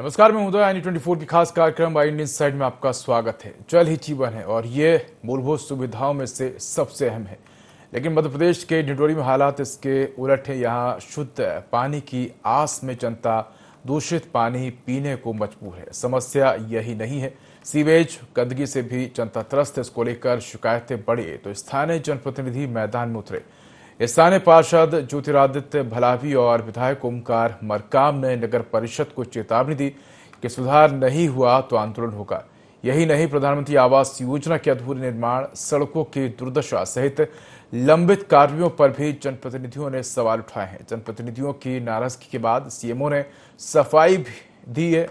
नमस्कार, मैं उदय IND24 की खास कार्यक्रम आई इंडियन साइड में आपका स्वागत है। जल ही जीवन है और ये मूलभूत सुविधाओं में से सबसे अहम है। लेकिन मध्य प्रदेश के डिंडोरी में हालात इसके उलट है। यहाँ शुद्ध पानी की आस में जनता दूषित पानी पीने को मजबूर है। समस्या यही नहीं है, सीवेज गंदगी से भी जनता त्रस्त है। इसको लेकर शिकायतें बढ़ी तो स्थानीय जनप्रतिनिधि मैदान में उतरे। स्थानीय पार्षद ज्योतिरादित्य भलावी और विधायक ओमकार मरकाम ने नगर परिषद को चेतावनी दी कि सुधार नहीं हुआ तो आंदोलन होगा। यही नहीं, प्रधानमंत्री आवास योजना के अधूरे निर्माण, सड़कों की दुर्दशा सहित लंबित कार्यों पर भी जनप्रतिनिधियों ने सवाल उठाए हैं। जनप्रतिनिधियों की नाराजगी के बाद सीएमओ ने सफाई भी दी है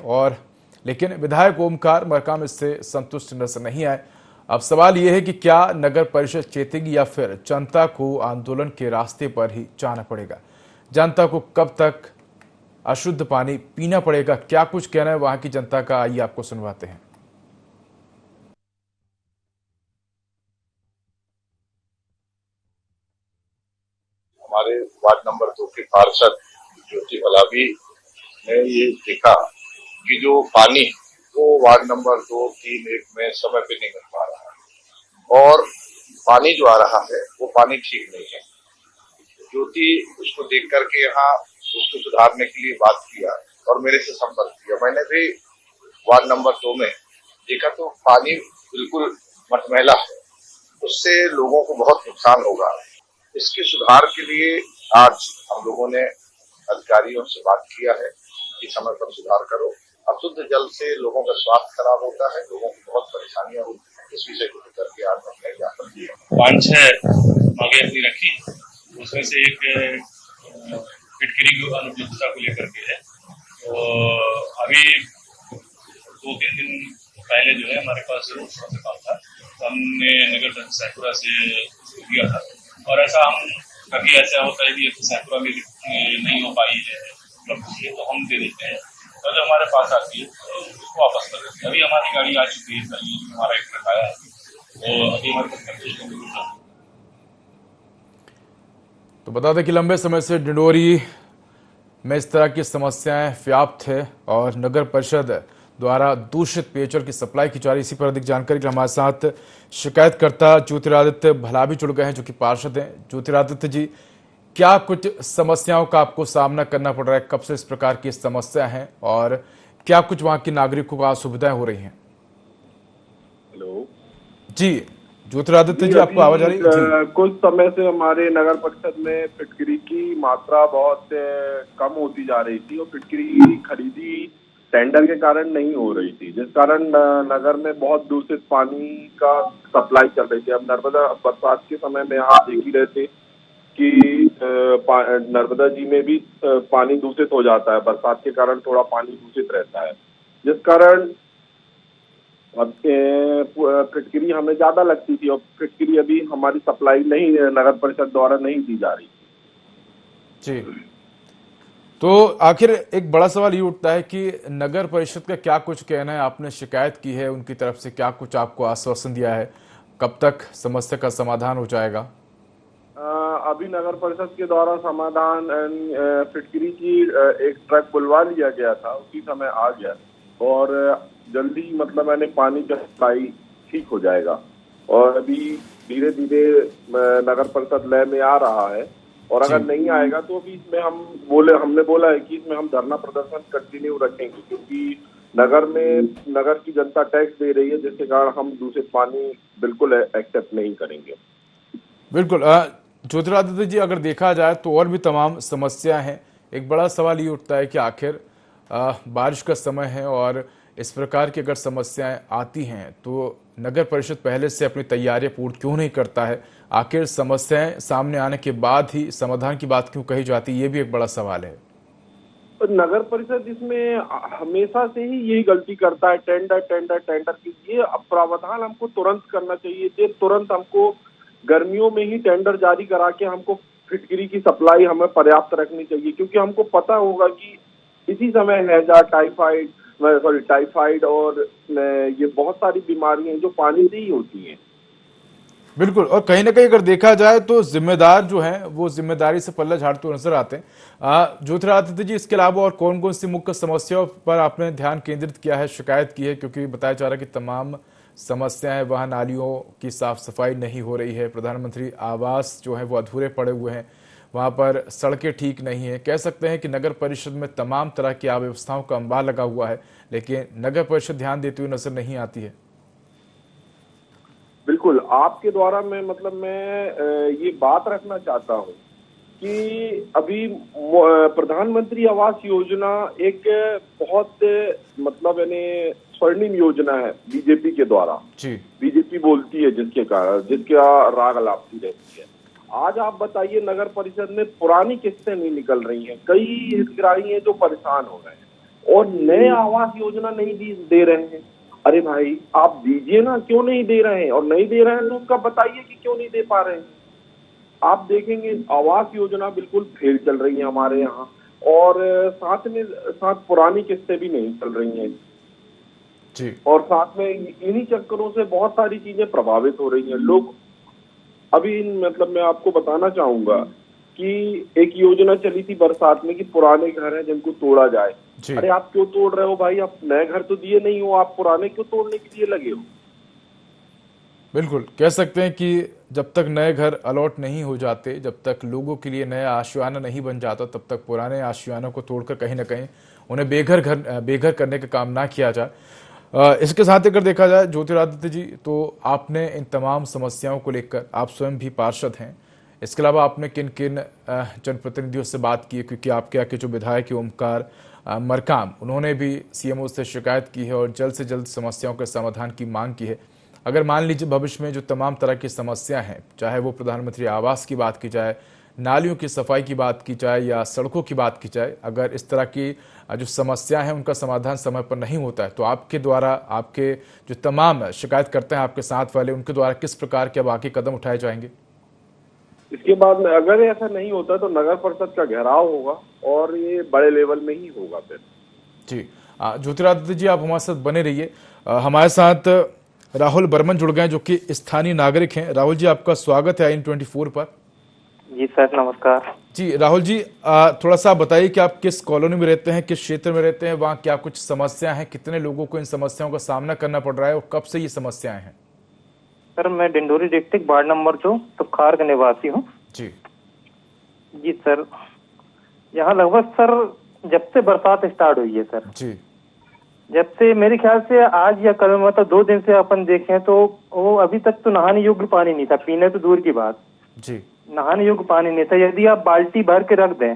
लेकिन विधायक ओमकार मरकाम इससे संतुष्ट नजर नहीं आए। अब सवाल यह है कि क्या नगर परिषद चेतेगी या फिर जनता को आंदोलन के रास्ते पर ही जाना पड़ेगा। जनता को कब तक अशुद्ध पानी पीना पड़ेगा, क्या कुछ कहना है वहां की जनता का, आइए आपको सुनवाते हैं। हमारे वार्ड नंबर 2 के पार्षद ज्योति भलावी ने ये देखा कि जो पानी वो वार्ड नंबर 2, 3, 1 में समय पे नहीं मिल पा रहा है और पानी जो आ रहा है वो पानी ठीक नहीं है। ज्योति उसको देख करके यहाँ उसको सुधारने के लिए बात किया और मेरे से संपर्क किया। मैंने भी वार्ड नंबर 2 में देखा तो पानी बिल्कुल मटमैला है, उससे लोगों को बहुत नुकसान होगा। इसके सुधार के लिए आज हम लोगों ने अधिकारियों से बात किया है कि समय पर सुधार करो। अशुद्ध जल से लोगों का स्वास्थ्य खराब होता है, लोगों को बहुत परेशानियां होती है। इस विषय को लेकर के आज हमने ज्ञापन दिया। 5-6 मांगे अपनी रखी, उसमें से एक फिटकरी की अनुपलब्धता को लेकर के है। तो अभी 2-3 दिन पहले जो है हमारे पास काम था, तो हमने नगर सैकुरा से दिया था और ऐसा हम कभी ऐसा होता है कि सैकुरा में नहीं हो पाई है तो हम दे देते हैं और जो हमारे पास आती है उसको वापस कर देते हैं। अभी हमारी गाड़ी आ चुकी है, कल हमारा एक ट्रक आया तो अभी हमारे पास। तो बता दें कि लंबे समय से डिंडोरी में इस तरह की समस्याएं व्याप्त है और नगर परिषद द्वारा दूषित पेयजल की सप्लाई की जा रही। इसी पर अधिक जानकारी के लिए हमारे साथ शिकायतकर्ता ज्योतिरादित्य भलावी जुड़ गए हैं, जो कि पार्षद हैं। ज्योतिरादित्य जी, क्या कुछ समस्याओं का आपको सामना करना पड़ रहा है, कब से इस प्रकार की समस्या है और क्या कुछ वहां के नागरिकों को असुविधाएं हो रही हैं? हेलो जी ज्योतिरादित्य जी, आपको आवाज आ रही है? कुछ समय से हमारे नगर परिषद में फिटकरी की मात्रा बहुत कम होती जा रही थी और फिटकरी की खरीदी टेंडर के कारण नहीं हो रही थी, जिस कारण नगर में बहुत दूषित पानी का सप्लाई चल रही थी। अब नर्मदा बरसात के समय में आप देख ही रहे थे कि नर्मदा जी में भी पानी दूषित हो जाता है। बरसात के कारण थोड़ा पानी दूषित रहता है, जिस कारण फिटकरी हमें ज्यादा लगती थी और फिटकरी अभी हमारी सप्लाई नहीं नगर परिषद द्वारा नहीं दी जा रही जी। तो आखिर एक बड़ा सवाल ये उठता है कि नगर परिषद का क्या कुछ कहना है? आपने शिकायत की है, उनकी तरफ से क्या कुछ आपको आश्वासन दिया है, कब तक समस्या का समाधान हो जाएगा? अभी नगर परिषद के द्वारा समाधान फिटकरी की एक ट्रक बुलवा लिया गया था, उसी समय आ गया और जल्दी मतलब मैंने पानी का सप्लाई ठीक हो जाएगा और अभी धीरे धीरे नगर परिषद लय में आ रहा है और अगर नहीं आएगा तो अभी इसमें हमने बोला है कि इसमें हम धरना प्रदर्शन कंटिन्यू रखेंगे, क्योंकि नगर की जनता टैक्स दे रही है, जिसके कारण हम दूषित पानी बिल्कुल एक्सेप्ट नहीं करेंगे। बिल्कुल ज्योतिरादित्य जी, अगर देखा जाए तो और भी तमाम समस्या हैं। एक बड़ा सवाल ये उठता है कि आखिर बारिश का समय है और इस प्रकार की अगर समस्याएं आती हैं तो नगर परिषद पहले से अपनी तैयारियां पूर्ण क्यों नहीं करता है? आखिर समस्याएं सामने आने के बाद ही समाधान की बात क्यों कही जाती है? ये भी एक बड़ा सवाल है। तो नगर परिषद इसमें हमेशा से ही यही गलती करता है, टेंडर टेंडर टेंडर की। ये प्रावधान हमको तुरंत करना चाहिए, ये तुरंत हमको गर्मियों में ही टेंडर जारी करा के हमको फिटकरी की सप्लाई हमें पर्याप्त रखनी चाहिए, क्योंकि हमको पता होगा कि इसी समय हैजा, टाइफाइड और ये बहुत सारी बीमारियां जो पानी से ही होती हैं। बिल्कुल, और कहीं ना कहीं अगर देखा जाए तो जिम्मेदार जो हैं वो जिम्मेदारी से पल्ला झाड़ते नजर आते हैं। ज्योतिरादित्य जी, इसके अलावा और कौन कौन सी मुख्य समस्याओं पर आपने ध्यान केंद्रित किया है, शिकायत की है? क्योंकि बताया जा रहा है कि तमाम समस्याएं, वहाँ नालियों की साफ सफाई नहीं हो रही है, प्रधानमंत्री आवास जो है वो अधूरे पड़े हुए हैं, वहाँ पर सड़कें ठीक नहीं है। कह सकते हैं कि नगर परिषद में तमाम तरह की अव्यवस्थाओं का अंबार लगा हुआ है, लेकिन नगर परिषद ध्यान देती हुई नजर नहीं आती है। बिल्कुल, आपके द्वारा मैं ये बात रखना चाहता हूँ कि अभी प्रधानमंत्री आवास योजना एक बहुत यानी स्वर्णिम योजना है बीजेपी के द्वारा। जी, बीजेपी बोलती है जिसका राग अलापती रहती है। आज आप बताइए, नगर परिषद में पुरानी किस्तें नहीं निकल रही हैं, कई हितग्राही हैं जो परेशान हो रहे हैं और नए आवास योजना नहीं दे रहे हैं। अरे भाई, आप दीजिए ना, क्यों नहीं दे रहे हैं? और नहीं दे रहे हैं तो उसका बताइए कि क्यों नहीं दे पा रहे हैं। आप देखेंगे आवास योजना बिल्कुल फेल चल रही है हमारे यहाँ, और साथ पुरानी किस्तें भी नहीं चल रही हैं जी, और साथ में इन्हीं चक्करों से बहुत सारी चीजें प्रभावित हो रही हैं। लोग अभी मैं आपको बताना चाहूंगा कि एक योजना चली थी बरसात में कि पुराने घर हैं जिनको तोड़ा जाए। अरे आप क्यों तोड़ रहे हो भाई? आप नए घर तो दिए नहीं हो, आप पुराने क्यों तोड़ने के लिए लगे हो? बिल्कुल, कह सकते हैं कि जब तक नए घर अलॉट नहीं हो जाते, जब तक लोगों के लिए नया आशियाना नहीं बन जाता, तब तक पुराने आशियानों को तोड़कर कहीं ना कहीं उन्हें बेघर करने का काम ना किया जाए। इसके साथ अगर देखा जाए ज्योतिरादित्य जी, तो आपने इन तमाम समस्याओं को लेकर, आप स्वयं भी पार्षद हैं, इसके अलावा आपने किन किन जनप्रतिनिधियों से बात की है? क्योंकि आपके यहाँ के जो विधायक ओमकार मरकाम, उन्होंने भी सीएमओ से शिकायत की है और जल्द से जल्द समस्याओं के समाधान की मांग की है। अगर मान लीजिए भविष्य में जो तमाम तरह की समस्या हैं, चाहे वो प्रधानमंत्री आवास की बात की जाए, नालियों की सफाई की बात की जाए या सड़कों की बात की जाए, अगर इस तरह की जो समस्या है उनका समाधान समय पर नहीं होता है, तो आपके द्वारा, आपके जो तमाम शिकायत करते हैं आपके साथ वाले, उनके द्वारा किस प्रकार के बाकी कदम उठाए जाएंगे? इसके बाद अगर ऐसा नहीं होता तो नगर परिषद का घेराव होगा और ये बड़े लेवल में ही होगा फिर। जी, ज्योतिरादित्य जी, आप हमारे साथ बने रहिए। हमारे साथ राहुल बर्मन जुड़ गए जो कि स्थानीय नागरिक हैं। राहुल जी, आपका स्वागत है IN24 पर। जी सर, नमस्कार। जी राहुल जी, थोड़ा सा बताइए कि आप किस कॉलोनी में रहते हैं, किस क्षेत्र में रहते हैं, वहाँ क्या कुछ समस्या है, कितने लोगों को इन समस्याओं का सामना करना पड़ रहा है और कब से ये समस्याएं हैं? सर, मैं डिंडोरी डिस्ट्रिक्ट वार्ड नंबर 2 तुखार का निवासी हूँ। जी जी सर, यहाँ लगभग सर जब से बरसात स्टार्ट हुई है सर, जी, जब से मेरे ख्याल से आज या कल, 2 दिन से अपन देखें तो वो अभी तक तो नहाने योग्य पानी नहीं था, पीने तो दूर की बात, जी, नहाने योग्य पानी नहीं था। यदि आप बाल्टी भर के रख दें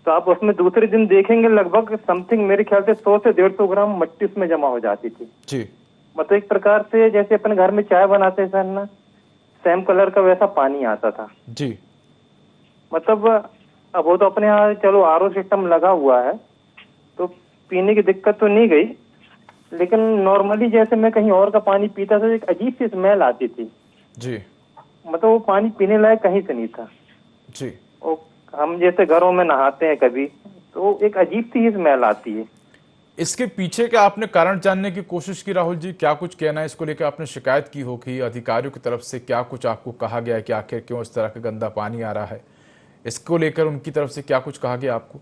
तो आप उसमें दूसरे दिन देखेंगे लगभग समथिंग मेरे ख्याल से 100 से 150 ग्राम मट्टी उसमें जमा हो जाती थी। जी, एक प्रकार से जैसे अपन घर में चाय बनाते हैं सर ना, सेम कलर का वैसा पानी आता था। जी, अब वो तो अपने यहाँ चलो आरओ सिस्टम लगा हुआ है तो पीने की दिक्कत तो नहीं गई, लेकिन नॉर्मली जैसे मैं कहीं और का पानी पीता था, एक अजीब सी स्मेल आती थी। जी, वो पानी पीने लायक कहीं से नहीं था। जी, हम जैसे घरों में नहाते हैं कभी, तो एक अजीब सी स्मेल आती है। इसके पीछे क्या आपने कारण जानने की कोशिश की राहुल जी? क्या कुछ कहना है इसको लेकर? आपने शिकायत की होगी अधिकारियों की तरफ से, क्या कुछ आपको कहा गया है कि आखिर क्यों इस तरह का गंदा पानी आ रहा है? इसको लेकर उनकी तरफ से क्या कुछ कहा गया आपको?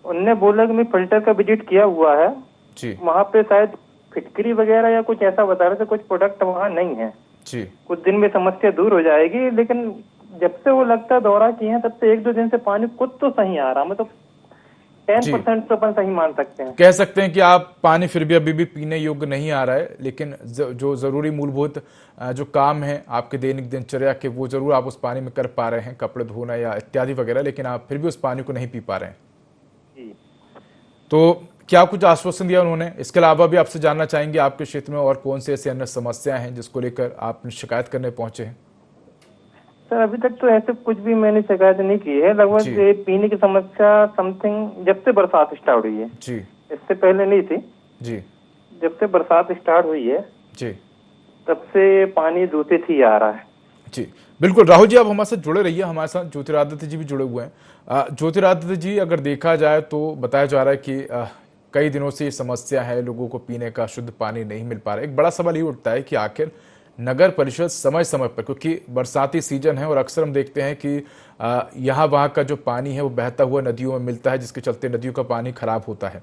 उनने बोला कि मैं फिल्टर का विजिट किया हुआ है जी, वहाँ पे शायद फिटकरी वगैरह या कुछ ऐसा बता रहे थे, कुछ प्रोडक्ट वहाँ नहीं है जी, कुछ दिन में समस्या दूर हो जाएगी। लेकिन जब से वो लगता दौरा किए हैं तब से 1-2 दिन से पानी कुछ तो सही आ रहा, 10% तो अपन सही मान सकते हैं। कह सकते हैं कि आप पानी फिर भी अभी भी पीने योग्य नहीं आ रहा है, लेकिन जो जरूरी मूलभूत जो काम है आपके दैनिक दिनचर्या के, वो जरूर आप उस पानी में कर पा रहे हैं, कपड़े धोना या इत्यादि वगैरह, लेकिन आप फिर भी उस पानी को नहीं पी पा रहे हैं। जी। तो क्या कुछ आश्वासन दिया उन्होंने? इसके अलावा भी आपसे जानना चाहेंगे आपके क्षेत्र में और कौन से ऐसे अन्य समस्या हैं जिसको लेकर आप शिकायत करने पहुंचे हैं? सर, अभी तक तो ऐसे कुछ भी मैंने शिकायत नहीं की है। लगभग ये पीने की समस्या समथिंग जब से बरसात स्टार्ट हुई है जी, इससे पहले नहीं थी जी, जब से बरसात स्टार्ट हुई है जी, तब से पानी दूषित ही आ रहा है। जी, बिल्कुल। राहुल जी, आप हमारे साथ जुड़े रहिए, हमारे साथ ज्योतिरादित्य जी भी जुड़े हुए हैं। ज्योतिरादित्य जी, अगर देखा जाए तो बताया जा रहा है कि कई दिनों से ये समस्या है, लोगों को पीने का शुद्ध पानी नहीं मिल पा रहा है। एक बड़ा सवाल ये उठता है कि आखिर नगर परिषद समय समय पर, क्योंकि बरसाती सीजन है और अक्सर हम देखते हैं कि यहाँ वहाँ का जो पानी है वो बहता हुआ नदियों में मिलता है, जिसके चलते नदियों का पानी खराब होता है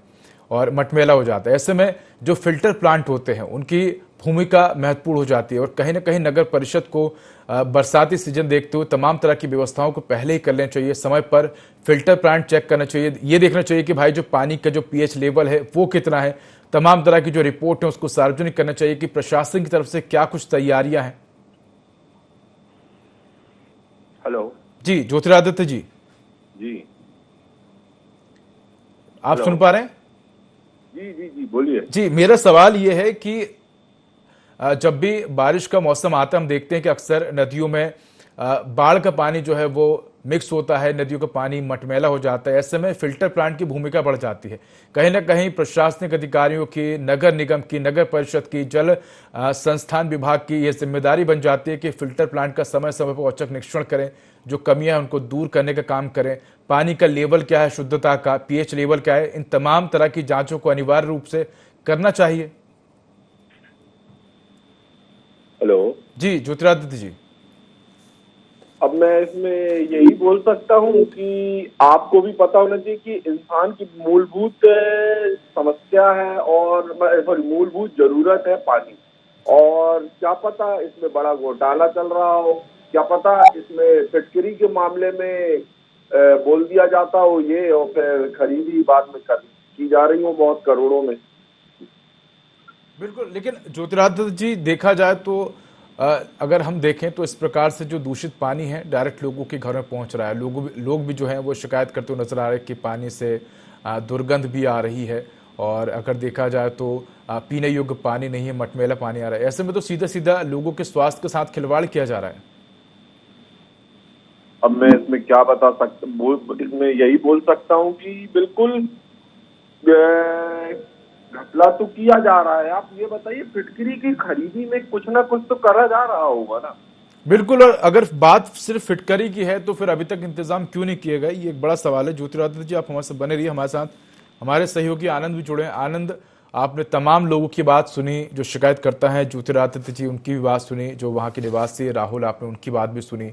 और मटमैला हो जाता है। ऐसे में जो फिल्टर प्लांट होते हैं उनकी भूमिका महत्वपूर्ण हो जाती है और कहीं ना कहीं नगर परिषद को बरसाती सीजन देखते हुए तमाम तरह की व्यवस्थाओं को पहले ही कर लेना चाहिए। समय पर फिल्टर प्लांट चेक करना चाहिए, ये देखना चाहिए कि भाई जो पानी का जो पीएच लेवल है वो कितना है। तमाम तरह की जो रिपोर्ट है उसको सार्वजनिक करना चाहिए कि प्रशासन की तरफ से क्या कुछ तैयारियां हैं। हेलो जी ज्योतिरादित्य जी, जी आप हेलो। सुन पा रहे हैं? जी जी जी बोलिए। जी, मेरा सवाल ये है कि जब भी बारिश का मौसम आता है हम देखते हैं कि अक्सर नदियों में बाढ़ का पानी जो है वो मिक्स होता है, नदियों का पानी मटमैला हो जाता है। ऐसे में फिल्टर प्लांट की भूमिका बढ़ जाती है। कहीं ना कहीं प्रशासनिक अधिकारियों की, नगर निगम की, नगर परिषद की, जल संस्थान विभाग की यह जिम्मेदारी बन जाती है कि फिल्टर प्लांट का समय समय पर औचक निरीक्षण करें, जो कमियां हैं उनको दूर करने का काम करें। पानी का लेवल क्या है, शुद्धता का, पीएच लेवल क्या है, इन तमाम तरह की जांचों को अनिवार्य रूप से करना चाहिए। हेलो जी ज्योतिरादित्य जी। अब मैं इसमें यही बोल सकता हूँ कि आपको भी पता होना चाहिए कि इंसान की मूलभूत समस्या है और सॉरी मूलभूत जरूरत है पानी। और क्या पता इसमें बड़ा घोटाला चल रहा हो, क्या पता इसमें फिटकरी के मामले में बोल दिया जाता हो ये और फिर खरीदी बाद में की जा रही हो बहुत करोड़ों में। बिल्कुल, लेकिन ज्योतिरादित्य जी देखा जाए तो अगर हम देखें तो इस प्रकार से जो दूषित पानी है डायरेक्ट लोगों के घर में पहुंच रहा है। लोग भी जो हैं वो शिकायत करते हुए नजर आ रहे हैं कि पानी से दुर्गंध भी आ रही है और अगर देखा जाए तो पीने योग्य पानी नहीं है, मटमैला पानी आ रहा है। ऐसे में तो सीधा सीधा लोगों के स्वास्थ्य के साथ खिलवाड़ किया जा रहा है। अब मैं इसमें क्या बता सकता, इसमें यही बोल सकता हूँ कि बिल्कुल घपला तो किया जा रहा है। आप ये बताइए फिटकरी की खरीदी में कुछ ना कुछ तो करा जा रहा होगा ना। बिल्कुल, और अगर बात सिर्फ फिटकरी की है तो फिर अभी तक इंतजाम क्यों नहीं किए गए, ये एक बड़ा सवाल है। ज्योतिरादित्य जी आप हमारे साथ बने रहिए, हमारे साथ हमारे सहयोगी आनंद भी जुड़े हैं। आनंद, आपने तमाम लोगों की बात सुनी जो शिकायत करता है, ज्योतिरादित्य जी उनकी भी बात सुनी, जो वहां के निवासी राहुल आपने उनकी बात भी सुनी।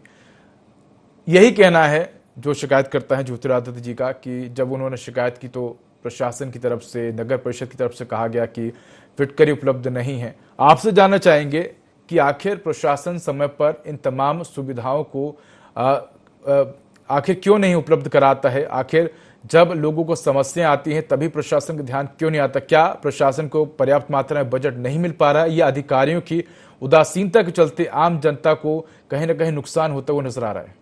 यही कहना है जो शिकायत करता है ज्योतिरादित्य जी का कि जब उन्होंने शिकायत की तो प्रशासन की तरफ से, नगर परिषद की तरफ से कहा गया कि फिटकरी उपलब्ध नहीं है। आपसे जानना चाहेंगे कि आखिर प्रशासन समय पर इन तमाम सुविधाओं को आखिर क्यों नहीं उपलब्ध कराता है? आखिर जब लोगों को समस्याएं आती हैं तभी प्रशासन का ध्यान क्यों नहीं आता? क्या प्रशासन को पर्याप्त मात्रा में बजट नहीं मिल पा रहा है या अधिकारियों की उदासीनता के चलते आम जनता को कहीं ना कहीं नुकसान होता हुआ नजर आ रहा है?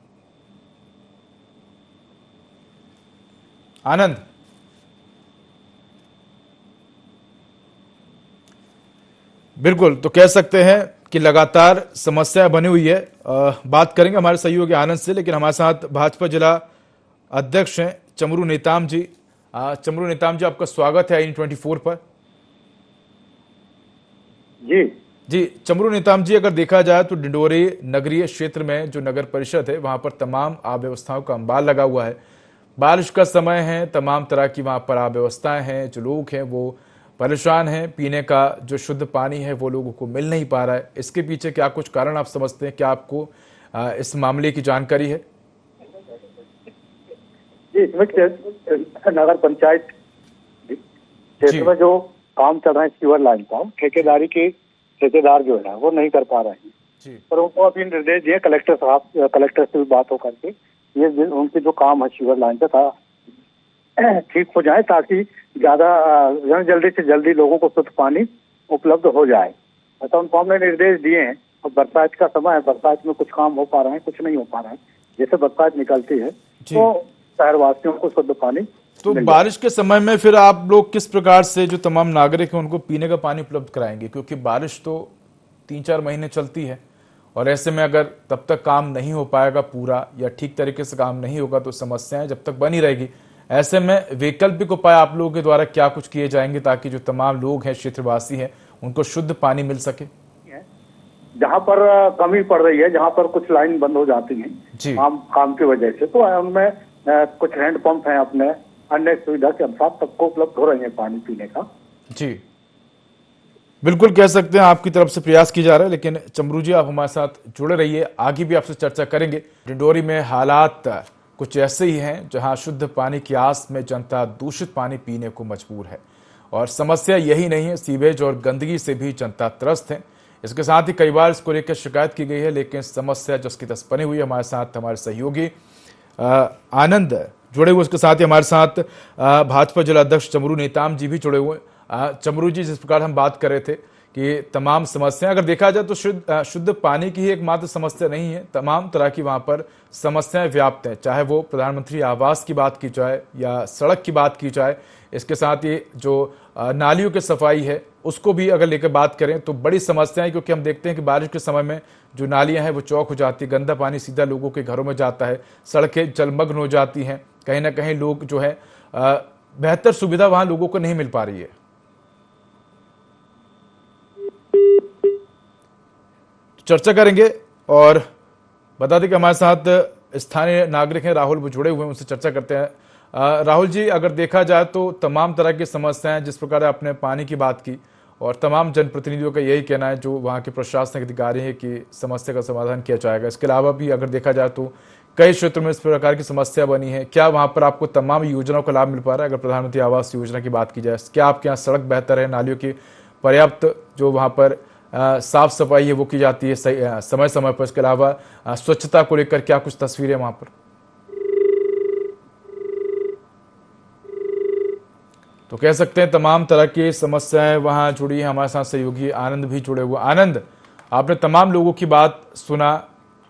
आनंद, बिल्कुल, तो कह सकते हैं कि लगातार समस्या बनी हुई है। बात करेंगे हमारे सहयोगी आनंद से, लेकिन हमारे साथ भाजपा जिला अध्यक्ष हैं चमरू नेताम जी। चमरू नेताम जी, आपका स्वागत है IN24 पर। जी चमरू नेताम जी, अगर देखा जाए तो डिंडोरी नगरीय क्षेत्र में जो नगर परिषद है वहां पर तमाम अव्यवस्थाओं का अंबार लगा हुआ है। बारिश का समय है, तमाम तरह की वहां पर अव्यवस्थाएं हैं, जो लोग हैं वो परेशान हैं। पीने का जो शुद्ध पानी है वो लोगों को मिल नहीं पा रहा है। इसके पीछे क्या कुछ कारण आप समझते हैं? क्या आपको इस मामले की जानकारी है? जी, इसमें नगर पंचायत क्षेत्र में जो काम चल रहा है सीवर लाइन का, ठेकेदार जो है वो नहीं कर पा रहे हैं। पर उनको अभी निर्देश दिए कलेक्टर से भी बात हो करके ये उनके जो काम है सीवर लाइन का था ठीक हो जाए, ताकि ज्यादा जल्दी से जल्दी लोगों को शुद्ध पानी उपलब्ध हो जाए। ऐसा उनको हमने निर्देश दिए हैं। और बरसात का समय है, बरसात में कुछ काम हो पा रहे हैं, कुछ नहीं हो पा रहा है। जैसे बरसात निकलती है तो शहरवासियों को शुद्ध पानी। तो बारिश के समय में फिर आप लोग किस प्रकार से जो तमाम नागरिक हैं उनको पीने का पानी उपलब्ध कराएंगे? क्योंकि बारिश तो 3-4 महीने चलती है और ऐसे में अगर तब तक काम नहीं हो पाएगा पूरा या ठीक तरीके से काम नहीं होगा तो समस्याएं जब तक बनी रहेगी। ऐसे में वैकल्पिक उपाय आप लोगों के द्वारा क्या कुछ किए जाएंगे ताकि जो तमाम लोग हैं, क्षेत्रवासी हैं, उनको शुद्ध पानी मिल सके? जहाँ पर कमी पड़ रही है, जहाँ पर कुछ लाइन बंद हो जाती है काम की वजह से, तो उनमें कुछ हैंड पंप हैं, अपने अन्य सुविधा के अनुसार सबको उपलब्ध हो रही है पानी पीने का। जी बिल्कुल कह सकते हैं आपकी तरफ से प्रयास की जा रहा है, लेकिन चमरू जी आप हमारे साथ जुड़े रहिए, आगे भी आपसे चर्चा करेंगे। डिंडोरी में हालात कुछ ऐसे ही हैं जहां शुद्ध पानी की आस में जनता दूषित पानी पीने को मजबूर है, और समस्या यही नहीं है, सीवेज और गंदगी से भी जनता त्रस्त है। इसके साथ ही कई बार इसको लेकर शिकायत की गई है, लेकिन समस्या जिसकी तस बनी हुई है। हमारे साथ हमारे सहयोगी आनंद जुड़े हुए, उसके साथ ही हमारे साथ भाजपा जिला अध्यक्ष चमरू नेताम जी भी जुड़े हुए। चमरू जी, जिस प्रकार हम बात कर रहे थे कि तमाम समस्याएं अगर देखा जाए तो शुद्ध पानी की ही एकमात्र समस्या नहीं है, तमाम तरह की वहां पर समस्याएं व्याप्त हैं, चाहे वो प्रधानमंत्री आवास की बात की जाए या सड़क की बात की जाए। इसके साथ ही जो नालियों की सफाई है उसको भी अगर लेकर बात करें तो बड़ी समस्या है, क्योंकि हम देखते हैं कि बारिश के समय में जो नालियां हैं वो चौक हो जाती है, गंदा पानी सीधा लोगों के घरों में जाता है, सड़कें जलमग्न हो जाती हैं, कहीं ना कहीं लोग जो है बेहतर सुविधा वहां लोगों को नहीं मिल पा रही है। चर्चा करेंगे और बता दें कि हमारे साथ स्थानीय नागरिक हैं, राहुल, वो जुड़े हुए हैं, उनसे चर्चा करते हैं। राहुल जी, अगर देखा जाए तो तमाम तरह की समस्याएं, जिस प्रकार आपने पानी की बात की, और तमाम जनप्रतिनिधियों का यही कहना है जो वहाँ के प्रशासनिक अधिकारी हैं कि समस्या का समाधान किया जाएगा। इसके अलावा भी अगर देखा जाए तो कई क्षेत्रों में इस प्रकार की समस्या बनी है। क्या वहाँ पर आपको तमाम योजनाओं का लाभ मिल पा रहा है? अगर प्रधानमंत्री आवास योजना की बात की जाए, क्या आपके यहाँ सड़क बेहतर है, नालियों की पर्याप्त जो वहाँ पर साफ सफाई है वो की जाती है समय समय पर? इसके अलावा स्वच्छता को लेकर क्या कुछ तस्वीरें वहां पर? तो कह सकते हैं तमाम तरह की समस्याएं वहां जुड़ी हैं। हमारे साथ सहयोगी आनंद भी जुड़े हुए। आनंद, आपने तमाम लोगों की बात सुना,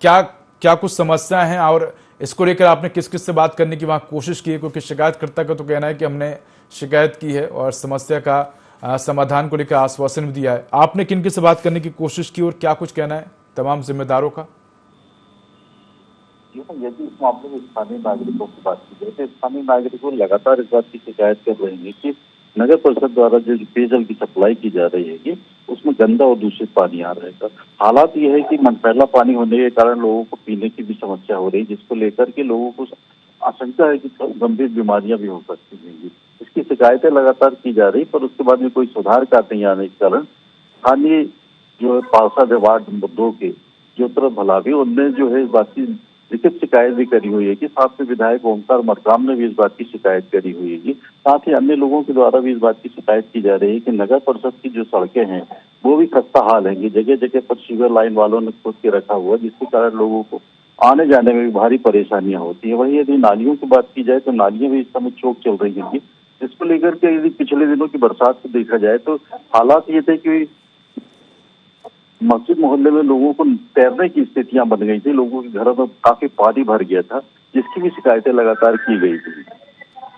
क्या क्या कुछ समस्याएं हैं और इसको लेकर आपने किस किस से बात करने की वहां कोशिश की है? क्योंकि शिकायतकर्ता का तो कहना है कि हमने शिकायत की है और समस्या का समाधान को लेकर आश्वासन भी दिया है। आपने किन किन से बात करने की कोशिश की और क्या कुछ कहना है तमाम जिम्मेदारों का? यदि इस मामले में स्थानीय नागरिकों की बात की जाए तो स्थानीय नागरिकों लगातार इस बात की शिकायत कर रहे हैं कि नगर परिषद द्वारा जो पेयजल की सप्लाई की जा रही है कि उसमें गंदा और दूषित पानी आ रहा है। हालात यह है कि मनपैला पानी होने के कारण लोगों को पीने की भी समस्या हो रही है, जिसको लेकर के लोगों को आशंका है कि गंभीर बीमारियां भी हो सकती हैं। इसकी शिकायतें लगातार की जा रही, पर उसके बाद में कोई सुधार का नहीं आने के कारण स्थानीय जो है पार्षद वार्ड नंबर 2 के ज्योतिराव भलावी, उनने जो है इस बात की लिखित शिकायत भी करी हुई है कि साथ में विधायक ओमकार मरकाम ने भी इस बात की शिकायत करी हुई है कि साथ ही अन्य लोगों के द्वारा भी इस बात की शिकायत की जा रही है कि नगर परिषद की जो सड़कें हैं वो भी खस्ता हाल है। जगह जगह पर सीवर लाइन वालों ने खोद के रखा हुआ, जिसके कारण लोगों को आने जाने में भी भारी परेशानियां होती है। वहीं यदि नालियों की बात की जाए तो नालियां भी इस समय चौक चल रही हैं, जिसको लेकर के यदि पिछले दिनों की बरसात को देखा जाए तो हालात ये थे कि मस्जिद मोहल्ले में लोगों को तैरने की स्थितियां बन गई थी, लोगों के घरों में काफी पानी भर गया था, जिसकी भी शिकायतें लगातार की गई थी।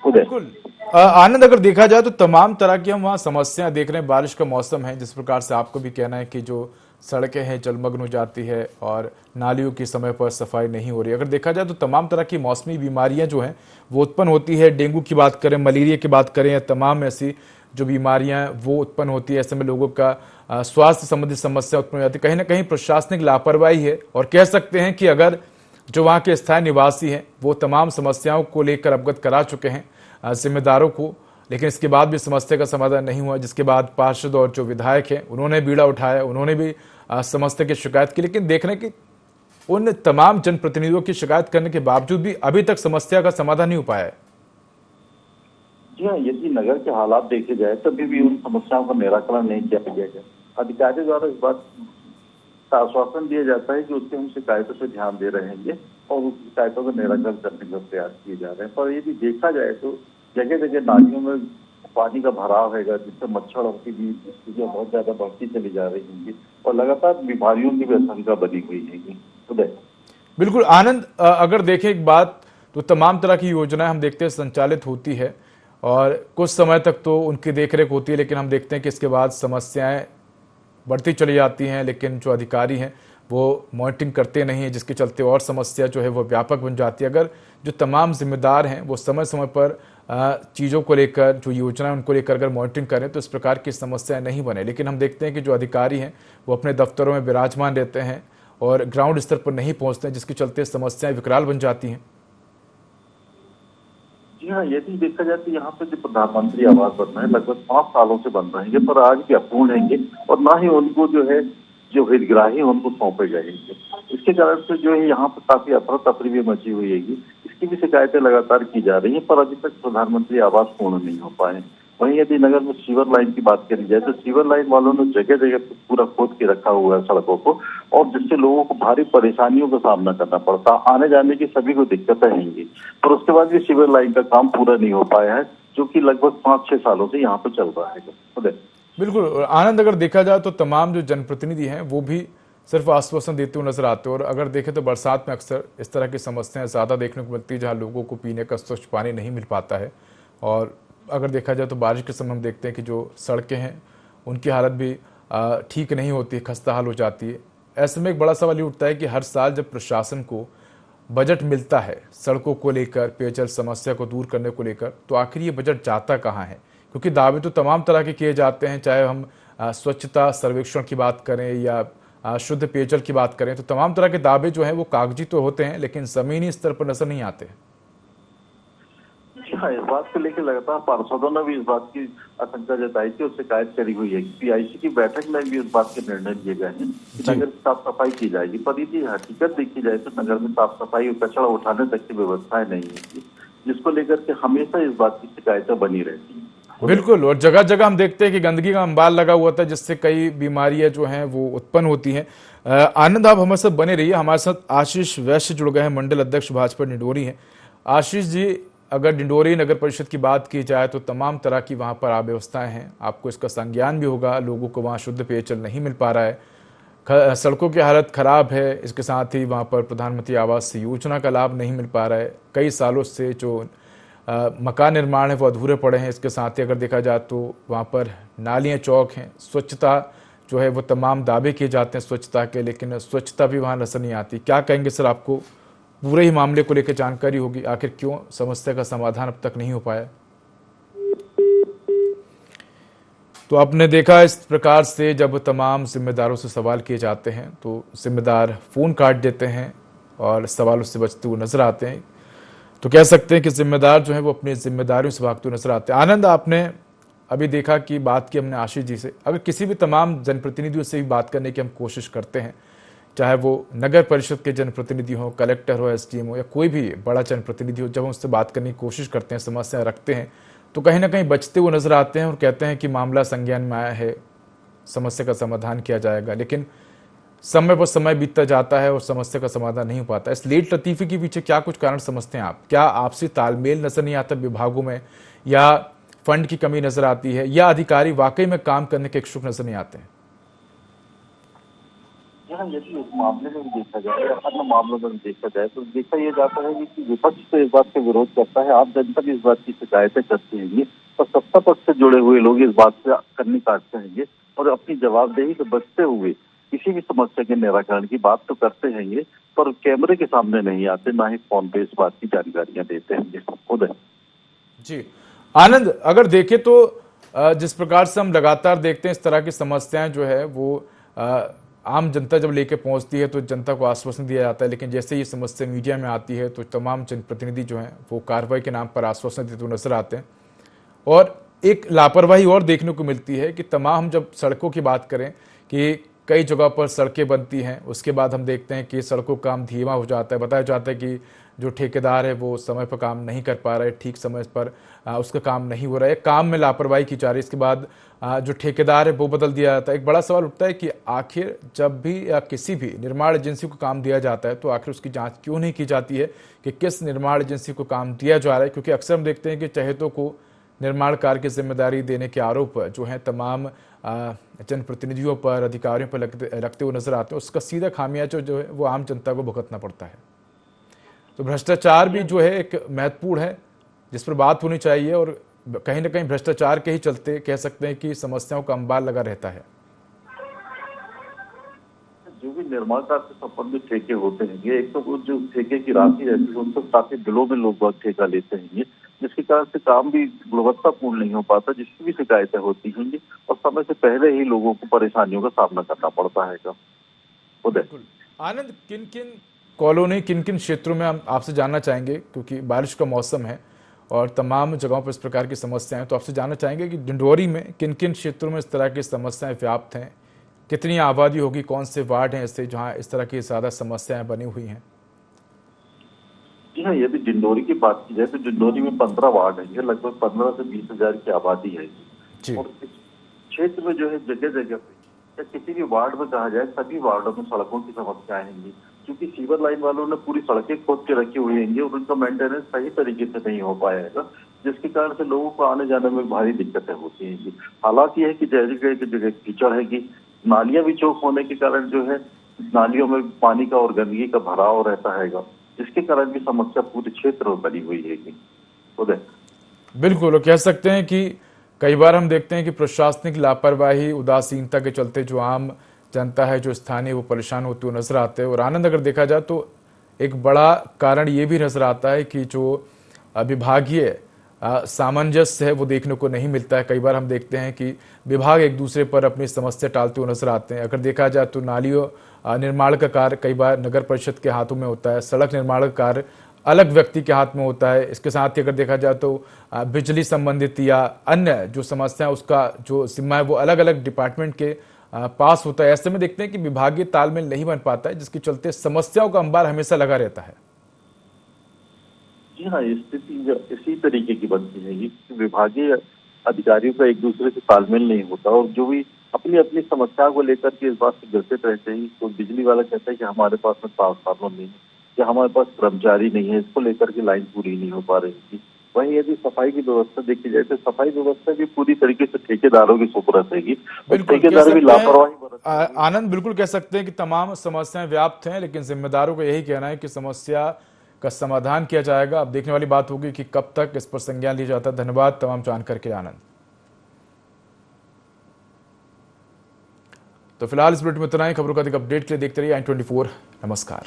बिल्कुल आनंद, अगर देखा जाए तो तमाम तरह की हम वहाँ समस्याएं देख रहे हैं। बारिश का मौसम है, जिस प्रकार से आपको भी कहना है कि जो सड़कें हैं जलमग्न हो जाती है और नालियों की समय पर सफाई नहीं हो रही। अगर देखा जाए तो तमाम तरह की मौसमी बीमारियां जो हैं वो उत्पन्न होती है। डेंगू की बात करें, मलेरिया की बात करें, या तमाम ऐसी जो बीमारियां वो उत्पन्न होती है, ऐसे में लोगों का स्वास्थ्य संबंधी समस्या उत्पन्न हो जाती है। कहीं ना कहीं प्रशासनिक लापरवाही है, और कह सकते हैं कि अगर जो वहाँ के स्थायी निवासी हैं वो तमाम समस्याओं को लेकर अवगत करा चुके हैं जिम्मेदारों को, लेकिन इसके बाद भी समस्या का समाधान नहीं हुआ, जिसके बाद पार्षद और जो विधायक हैं उन्होंने बीड़ा उठाया, उन्होंने भी समस्या की शिकायत की, लेकिन देखने की उन तमाम जनप्रतिनिधियों की शिकायत करने के बावजूद भी अभी तक समस्या का समाधान नहीं हो पाया है। जी हाँ, यदि नगर के हालात देखे जाए तभी भी उन समस्याओं का निराकरण नहीं किया गया है। अधिकारी द्वारा इस बात का आश्वासन दिया जाता है कि उसके हम शिकायतों पर ध्यान दे रहे हैं और उस शिकायतों का निराकरण करने का प्रयास किए जा रहे हैं। पर यदि देखा जाए तो जगह जगह नालियों में पानी का भराव है, जिससे मच्छरों की भी स्थितियां बहुत ज्यादा बढ़ती चली जा रही होंगी और लगातार बीमारियों की भी आशंका बनी हुई है। उदय, बिल्कुल आनंद, अगर देखें एक बात तो तमाम तरह की योजनाएं हम देखते हैं संचालित होती है और कुछ समय तक तो उनकी देखरेख होती है, लेकिन हम देखते हैं कि इसके बाद समस्याएं बढ़ती चली जाती हैं, लेकिन जो अधिकारी हैं वो मॉनिटरिंग करते नहीं हैं, जिसके चलते और समस्या जो है वो व्यापक बन जाती है। अगर जो तमाम जिम्मेदार हैं वो समय समय पर चीज़ों को लेकर, जो योजना उनको लेकर अगर मॉनिटरिंग करें तो इस प्रकार की समस्याएं नहीं बने, लेकिन हम देखते हैं कि जो अधिकारी हैं वो अपने दफ्तरों में विराजमान रहते हैं और ग्राउंड स्तर पर नहीं पहुंचते हैं, जिसके चलते समस्याएं विकराल बन जाती हैं। जी जी हाँ, यदि देखा जाए तो यहाँ पे जो प्रधानमंत्री आवास बन रहे हैं लगभग 5 सालों से बन रहेंगे, पर आज भी अपूर्ण रहेंगे और ना ही उनको जो है जो हितग्राही उनको सौंपे जाएंगे। इसके कारण से जो है यहाँ पर काफी अफरा तफरी भी मची हुई है। इसकी भी शिकायतें लगातार की जा रही है, पर अभी तक प्रधानमंत्री आवास पूर्ण नहीं हो पाए। वहीं यदि नगर में सीवर लाइन की बात करी जाए तो सीवर लाइन वालों ने जगह जगह पूरा खोद के रखा हुआ है सड़कों को, और जिससे लोगों को भारी परेशानियों का सामना करना पड़ता। आने जाने की सभी को दिक्कतें होंगी, पर उसके बाद भी सीवर लाइन का काम पूरा नहीं हो पाया है, जो कि लगभग 5-6 सालों से यहाँ पे चल रहा है। बिल्कुल आनंद, अगर देखा जाए तो तमाम जो जनप्रतिनिधि हैं वो भी सिर्फ आश्वासन देते हुए नजर आते हैं, और अगर देखें तो बरसात में अक्सर इस तरह की समस्याएं ज़्यादा देखने को मिलती है जहां लोगों को पीने का स्वच्छ पानी नहीं मिल पाता है। और अगर देखा जाए तो बारिश के समय हम देखते हैं कि जो सड़कें हैं उनकी हालत भी ठीक नहीं होती, खस्ता हाल हो जाती है। ऐसे में एक बड़ा सवाल ये उठता है कि हर साल जब प्रशासन को बजट मिलता है सड़कों को लेकर, पेयजल समस्या को दूर करने को लेकर, तो आखिर ये बजट जाता कहाँ है? क्योंकि दावे तो तमाम तरह के किए जाते हैं, चाहे हम स्वच्छता सर्वेक्षण की बात करें या शुद्ध पेयजल की बात करें, तो तमाम तरह के दावे जो हैं वो कागजी तो होते हैं लेकिन जमीनी स्तर पर नजर नहीं आते। हाँ, इस बात को लेकर लगातार पार्षदों ने भी इस बात की आशंका जताई थी और शिकायत करी हुई है। पीआईसी की बैठक में भी इस बात के निर्णय लिए गए हैं कि नगर की साफ सफाई की जाएगी, पर यदि हकीकत देखी जाए तो नगर में साफ सफाई और कचरा उठाने तक की व्यवस्थाएं नहीं है, जिसको लेकर के हमेशा इस बात की शिकायतें बनी रहती है। बिल्कुल, और जगह जगह हम देखते हैं कि गंदगी का अंबार लगा हुआ था जिससे कई बीमारियां जो हैं वो उत्पन्न होती हैं। आनंद, आप हमारे साथ बने रहिए। हमारे साथ आशीष वैश्य जुड़ गए हैं, मंडल अध्यक्ष भाजपा डिंडोरी हैं। आशीष जी, अगर डिंडोरी नगर परिषद की बात की जाए तो तमाम तरह की वहाँ पर अव्यवस्थाएं हैं, आपको इसका संज्ञान भी होगा। लोगों को वहाँ शुद्ध पेयजल नहीं मिल पा रहा है, सड़कों की हालत खराब है, इसके साथ ही वहाँ पर प्रधानमंत्री आवास योजना का लाभ नहीं मिल पा रहा है। कई सालों से जो मकान निर्माण है वो अधूरे पड़े हैं। इसके साथ ही अगर देखा जाए तो वहाँ पर नालियाँ चौक हैं, स्वच्छता जो है वो तमाम दावे किए जाते हैं स्वच्छता के, लेकिन स्वच्छता भी वहाँ नजर नहीं आती। क्या कहेंगे सर, आपको पूरे ही मामले को लेकर जानकारी होगी, आखिर क्यों समस्या का समाधान अब तक नहीं हो पाया? तो आपने देखा इस प्रकार से जब तमाम जिम्मेदारों से सवाल किए जाते हैं तो जिम्मेदार फोन काट देते हैं और सवालों से बचते हुए नजर आते हैं। तो कह सकते हैं कि जिम्मेदार जो है वो अपनी जिम्मेदारियों से भागते हुए नजर आते हैं। आनंद, आपने अभी देखा कि बात की हमने आशीष जी से, अगर किसी भी तमाम जनप्रतिनिधियों से भी बात करने की हम कोशिश करते हैं, चाहे वो नगर परिषद के जनप्रतिनिधि हो, कलेक्टर हो, एसडीएम हो, या कोई भी बड़ा जनप्रतिनिधि हो, जब हम उससे बात करने की कोशिश करते हैं, समस्या रखते हैं, तो कहीं ना कहीं बचते हुए नजर आते हैं और कहते हैं कि मामला संज्ञान में आया है, समस्या का समाधान किया जाएगा। लेकिन समय पर समय बीतता जाता है और समस्या का समाधान नहीं हो पाता। इस लेट लतीफी के पीछे क्या कुछ कारण समझते हैं आप? क्या आपसी तालमेल नजर नहीं आता विभागों में, या फंड की कमी नजर आती है, या अधिकारी वाकई में काम करने के इच्छुक नजर नहीं आते हैं? यदि इस मामले में भी देखा जाए या अन्य मामलों में भी देखा जाए तो देखा यह जाता है कि विपक्ष तो इस बात का विरोध करता है, आप जनता भी इस बात की शिकायतें करती है, और सत्ता पक्ष से जुड़े हुए लोग इस बात से करनी काटते हैं और अपनी जवाबदेही से बचते हुए किसी भी समस्या के निराकरण की बात तो करते हैं, पर कैमरे के सामने नहीं आते, ना ही फोन पे इस बात की जानकारियां देते हैं खुद। जी आनंद, अगर देखें तो जिस प्रकार से हम लगातार देखते हैं इस तरह की समस्याएं जो है वो आम जनता जब लेके पहुंचती है तो जनता को आश्वासन दिया जाता है, लेकिन जैसे ये समस्या मीडिया में आती है तो तमाम जनप्रतिनिधि जो हैं वो कार्रवाई के नाम पर आश्वासन देते हुए नजर आते हैं। और एक लापरवाही और देखने को मिलती है कि तमाम जब सड़कों की बात करें कि कई जगह पर सड़कें बनती हैं, उसके बाद हम देखते हैं कि सड़कों का काम धीमा हो जाता है। बताया जाता है कि जो ठेकेदार है वो समय पर काम नहीं कर पा रहे, ठीक समय पर उसका काम नहीं हो रहा है, काम में लापरवाही की जा रही है। इसके बाद जो ठेकेदार है वो बदल दिया जाता है। एक बड़ा सवाल उठता है कि आखिर जब भी या किसी भी निर्माण एजेंसी को काम दिया जाता है तो आखिर उसकी जांच क्यों नहीं की जाती है कि किस निर्माण एजेंसी को काम दिया जा रहा है? क्योंकि अक्सर हम देखते हैं कि चहेतों को निर्माण कार्य की जिम्मेदारी देने के आरोप जो है तमाम जनप्रतिनिधियों पर, अधिकारियों पर रखते हुए नजर आते हैं। उसका सीधा खामियाजा जो है वो आम जनता को भुगतना पड़ता है। तो भ्रष्टाचार भी जो है एक महत्वपूर्ण है जिस पर बात होनी चाहिए, और कहीं ना कहीं भ्रष्टाचार के ही चलते कह सकते हैं कि समस्याओं का अंबार लगा रहता है। जो भी निर्माण कार्य से संबंधित ठेके होते हैं, एक तो जो ठेके की राशि रहती है उनको काफी दिलों में लोग बहुत ठेका लेते हैं, जिसके कारण से काम भी गुणवत्तापूर्ण नहीं हो पाता, जिसकी भी शिकायतें होती हैं और समय से पहले ही लोगों को परेशानियों का सामना करना पड़ता है। आनंद, किन किन कॉलोनी, किन किन क्षेत्रों में हम आपसे जानना चाहेंगे, क्योंकि बारिश का मौसम है और तमाम जगहों पर इस प्रकार की समस्याएं, तो आपसे जानना चाहेंगे कि डिंडोरी में किन किन क्षेत्रों में इस तरह की समस्याएं व्याप्त हैं, कितनी आबादी होगी, कौन से वार्ड हैं ऐसे जहां इस तरह की ज़्यादा समस्याएं बनी हुई हैं? जी हाँ, यदि डिंडोरी की बात की जाए तो डिंडोरी में 15 वार्ड है, लगभग 15 से 20 हजार की आबादी है और इस क्षेत्र में जो है जगह जगह पे या किसी भी वार्ड में कहा जाए सभी वार्डों में सड़कों की समस्याएं होंगी, क्योंकि सीवर लाइन वालों ने पूरी सड़कें खोद के रखी हुई होंगी और उनका मेंटेनेंस सही तरीके से नहीं हो पाएगा, जिसके कारण से लोगों को आने जाने में भारी दिक्कतें होती हैं। हालात यह है कि जगह कीचड़ है कि नालियां भी चौक होने के कारण जो है नालियों में पानी का और गंदगी का भराव रहता है, जिसके कारण भी समस्या पूरे क्षेत्र में बनी हुई है। उदय, बिल्कुल, कह सकते हैं कि कई बार हम देखते हैं कि प्रशासनिक लापरवाही, उदासीनता के चलते जो आम जनता है, जो स्थानीय, वो परेशान होते हुए नजर आते हैं। और आनंद, अगर देखा जाए तो एक बड़ा कारण ये भी नजर आता है कि जो विभागीय सामंजस्य है वो देखने को नहीं मिलता है। कई बार हम देखते हैं कि विभाग एक दूसरे पर अपनी समस्या टालते हुए नजर आते हैं। अगर देखा जाए तो नालियों निर्माण का कार्य कई बार नगर परिषद के हाथों में होता है, सड़क निर्माण का कार्य अलग व्यक्ति के हाथ में होता है। इसके साथ ही अगर देखा जाए तो बिजली संबंधित या अन्य जो समस्या उसका जो जिम्मा है वो अलग अलग डिपार्टमेंट के पास होता है। ऐसे में देखते हैं कि विभागीय तालमेल नहीं बन पाता है, जिसके चलते समस्याओं का अंबार हमेशा लगा रहता है। जी हाँ, स्थिति इसी तरीके की बनती है कि विभागीय अधिकारियों का एक दूसरे से तालमेल नहीं होता और जो भी अपनी अपनी समस्या को लेकर के इस बात से ग्रसित रहते हैं। तो बिजली वाला कहता है कि हमारे पास में ट्रांसफार्मर नहीं है या हमारे पास कर्मचारी नहीं है, इसको लेकर के लाइन पूरी नहीं हो पा रही थी। वहीं यदि सफाई की व्यवस्था देखी जाए तो सफाई व्यवस्था भी पूरी तरीके से ठेकेदारों की सुपुर्द है। ठेकेदार भी लापरवाही आनंद, बिल्कुल कह सकते हैं कि तमाम समस्याएं व्याप्त हैं, लेकिन जिम्मेदारों का यही कहना है कि समस्या का समाधान किया जाएगा। अब देखने वाली बात होगी कि कब तक इस पर संज्ञान लिया जाता है। धन्यवाद तमाम जानकारी के लिए आनंद। तो फिलहाल इस बुलेटिन में इतना ही। खबरों का अधिक अपडेट के लिए देखते रहिए i24। नमस्कार।